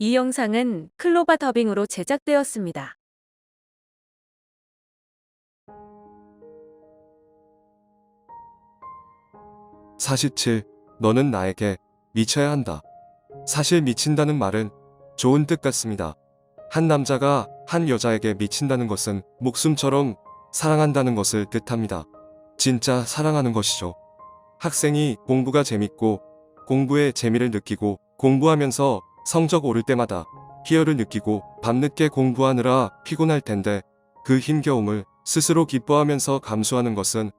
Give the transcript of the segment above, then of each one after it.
이 영상은 클로바 더빙으로 제작되었습니다. 사십칠, 너는 나에게 미쳐야 한다. 사실 미친다는 말은 좋은 뜻 같습니다. 한 남자가 한 여자에게 미친다는 것은 목숨처럼 사랑한다는 것을 뜻합니다. 진짜 사랑하는 것이죠. 학생이 공부가 재밌고 공부에 재미를 느끼고 공부하면서 성적 오를 때마다 희열을 느끼고 밤늦게 공부하느라 피곤할 텐데 그 힘겨움을 스스로 기뻐하면서 감수하는 것은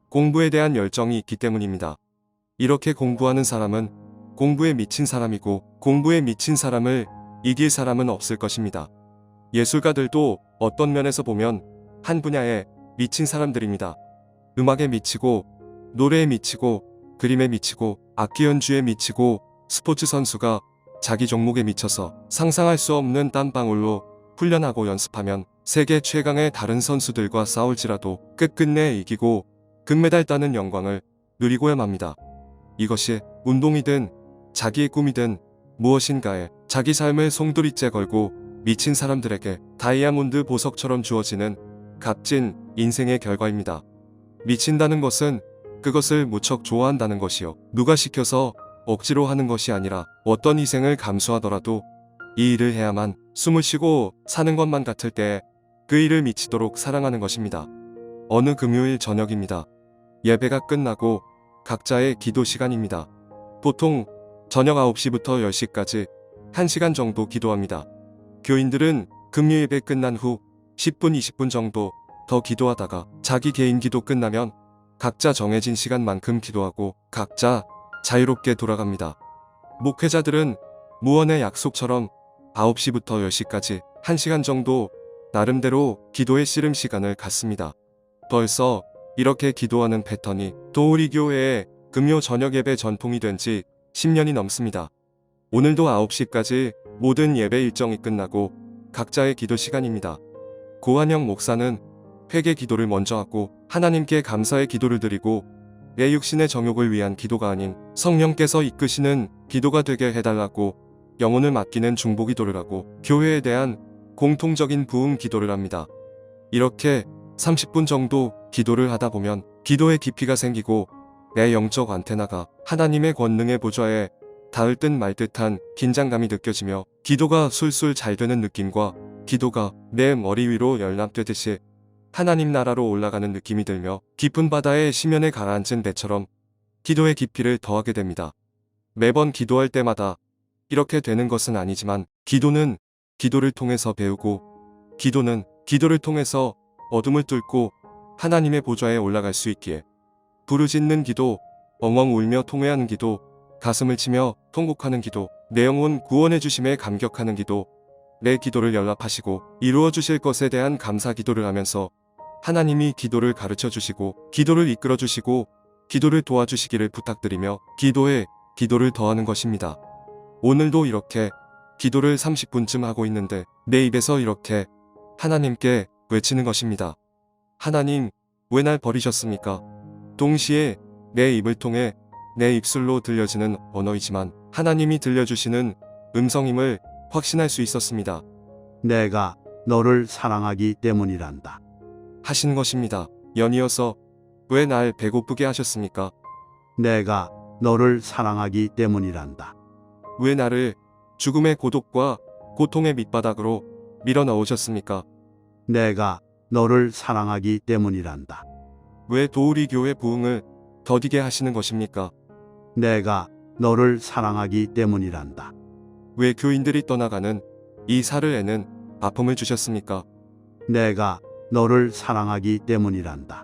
공부에 대한 열정이 있기 때문입니다. 이렇게 공부하는 사람은 공부에 미친 사람이고 공부에 미친 사람을 이길 사람은 없을 것입니다. 예술가들도 어떤 면에서 보면 한 분야에 미친 사람들입니다. 음악에 미치고 노래에 미치고 그림에 미치고 악기 연주에 미치고 스포츠 선수가 자기 종목에 미쳐서 상상할 수 없는 땀방울로 훈련하고 연습하면 세계 최강의 다른 선수들과 싸울지라도 끝끝내 이기고 금메달 따는 영광을 누리고야 맙니다. 이것이 운동이든 자기의 꿈이든 무엇인가에 자기 삶을 송두리째 걸고 미친 사람들에게 다이아몬드 보석처럼 주어지는 값진 인생의 결과입니다. 미친다는 것은 그것을 무척 좋아한다는 것이요. 누가 시켜서 억지로 하는 것이 아니라 어떤 희생을 감수하더라도 이 일을 해야만 숨을 쉬고 사는 것만 같을 때 그 일을 미치도록 사랑하는 것입니다. 어느 금요일 저녁입니다. 예배가 끝나고 각자의 기도 시간입니다. 보통 저녁 9시부터 10시까지 1시간 정도 기도합니다. 교인들은 금요예배 끝난 후 10분, 20분 정도 더 기도하다가 자기 개인 기도 끝나면 각자 정해진 시간만큼 기도하고 각자 자유롭게 돌아갑니다. 목회자들은 무언의 약속처럼 9시부터 10시까지 1시간 정도 나름대로 기도의 씨름 시간을 갖습니다. 벌써 이렇게 기도하는 패턴이 도우리 교회의 금요 저녁 예배 전통이 된 지 10년이 넘습니다. 오늘도 9시까지 모든 예배 일정이 끝나고 각자의 기도 시간입니다. 고한영 목사는 회개 기도를 먼저 하고 하나님께 감사의 기도를 드리고 내 육신의 정욕을 위한 기도가 아닌 성령께서 이끄시는 기도가 되게 해달라고 영혼을 맡기는 중보 기도를 하고 교회에 대한 공통적인 부흥 기도를 합니다. 이렇게 30분 정도 기도를 하다 보면 기도의 깊이가 생기고 내 영적 안테나가 하나님의 권능의 보좌에 닿을 듯 말 듯한 긴장감이 느껴지며 기도가 술술 잘 되는 느낌과 기도가 내 머리 위로 열납되듯이 하나님 나라로 올라가는 느낌이 들며 깊은 바다의 심연에 가라앉은 배처럼 기도의 깊이를 더하게 됩니다. 매번 기도할 때마다 이렇게 되는 것은 아니지만 기도는 기도를 통해서 배우고 기도는 기도를 통해서 어둠을 뚫고 하나님의 보좌에 올라갈 수 있기에 부르짖는 기도, 엉엉 울며 통회하는 기도, 가슴을 치며 통곡하는 기도, 내 영혼 구원해 주심에 감격하는 기도, 내 기도를 연락하시고 이루어 주실 것에 대한 감사 기도를 하면서 하나님이 기도를 가르쳐 주시고 기도를 이끌어 주시고 기도를 도와주시기를 부탁드리며 기도에 기도를 더하는 것입니다. 오늘도 이렇게 기도를 30분쯤 하고 있는데 내 입에서 이렇게 하나님께 외치는 것입니다. 하나님, 왜 날 버리셨습니까? 동시에 내 입을 통해 내 입술로 들려지는 언어이지만 하나님이 들려주시는 음성임을 확신할 수 있었습니다. 내가 너를 사랑하기 때문이란다. 하신 것입니다. 연이어서 왜 날 배고프게 하셨습니까? 내가 너를 사랑하기 때문이란다. 왜 나를 죽음의 고독과 고통의 밑바닥으로 밀어 넣으셨습니까? 내가 너를 사랑하기 때문이란다. 왜 도우리 교회 부흥을 더디게 하시는 것입니까? 내가 너를 사랑하기 때문이란다. 왜 교인들이 떠나가는 이 살을 애는 아픔을 주셨습니까? 내가 너를 사랑하기 때문이란다.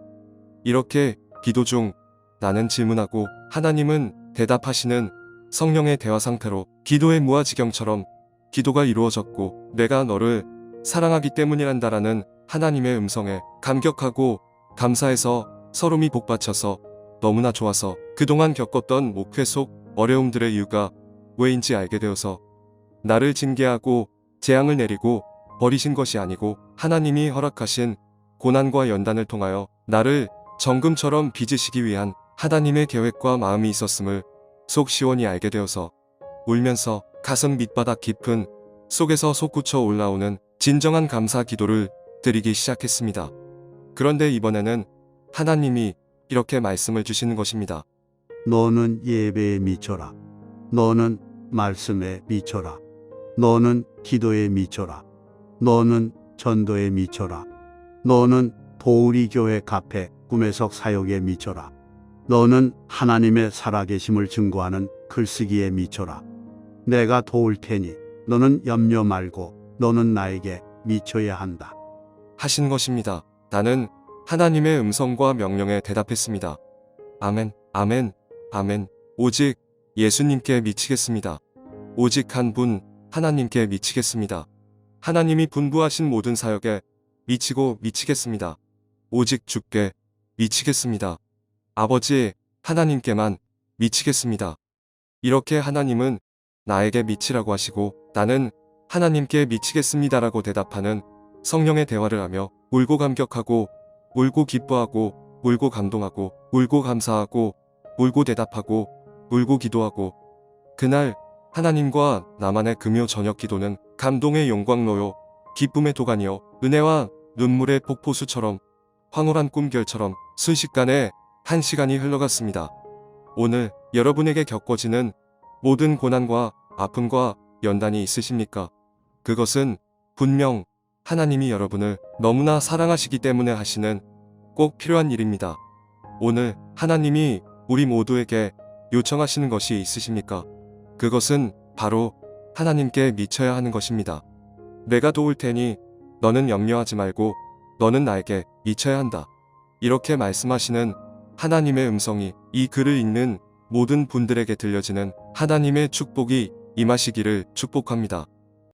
이렇게 기도 중 나는 질문하고 하나님은 대답하시는 성령의 대화 상태로 기도의 무아지경처럼 기도가 이루어졌고 내가 너를 사랑하기 때문이란다라는 하나님의 음성에 감격하고 감사해서 서름이 복받쳐서 너무나 좋아서 그동안 겪었던 목회 속 어려움들의 이유가 왜인지 알게 되어서 나를 징계하고 재앙을 내리고 버리신 것이 아니고 하나님이 허락하신 고난과 연단을 통하여 나를 정금처럼 빚으시기 위한 하나님의 계획과 마음이 있었음을 속 시원히 알게 되어서 울면서 가슴 밑바닥 깊은 속에서 솟구쳐 올라오는 진정한 감사 기도를 드리기 시작했습니다. 그런데 이번에는 하나님이 이렇게 말씀을 주시는 것입니다. 너는 예배에 미쳐라. 너는 말씀에 미쳐라. 너는 기도에 미쳐라. 너는 전도에 미쳐라. 너는 도우리 교회 카페 꿈의석 사역에 미쳐라. 너는 하나님의 살아계심을 증거하는 글쓰기에 미쳐라. 내가 도울 테니 너는 염려 말고 너는 나에게 미쳐야 한다. 하신 것입니다. 나는 하나님의 음성과 명령에 대답했습니다. 아멘, 아멘, 아멘. 오직 예수님께 미치겠습니다. 오직 한 분 하나님께 미치겠습니다. 하나님이 분부하신 모든 사역에 미치고 미치겠습니다. 오직 주께 미치겠습니다. 아버지 하나님께만 미치겠습니다. 이렇게 하나님은 나에게 미치라고 하시고 나는 하나님께 미치겠습니다라고 대답하는 성령의 대화를 하며 울고 감격하고 울고 기뻐하고 울고 감동하고 울고 감사하고 울고 대답하고 울고 기도하고 그날 하나님과 나만의 금요 저녁 기도는 감동의 용광로요 기쁨의 도가니요 은혜와 눈물의 폭포수처럼 황홀한 꿈결처럼 순식간에 한 시간이 흘러갔습니다. 오늘 여러분에게 겪어지는 모든 고난과 아픔과 연단이 있으십니까? 그것은 분명 하나님이 여러분을 너무나 사랑하시기 때문에 하시는 꼭 필요한 일입니다. 오늘 하나님이 우리 모두에게 요청하시는 것이 있으십니까? 그것은 바로 하나님께 미쳐야 하는 것입니다. 내가 도울 테니 너는 염려하지 말고 너는 나에게 미쳐야 한다. 이렇게 말씀하시는 하나님의 음성이 이 글을 읽는 모든 분들에게 들려지는 하나님의 축복이 임하시기를 축복합니다.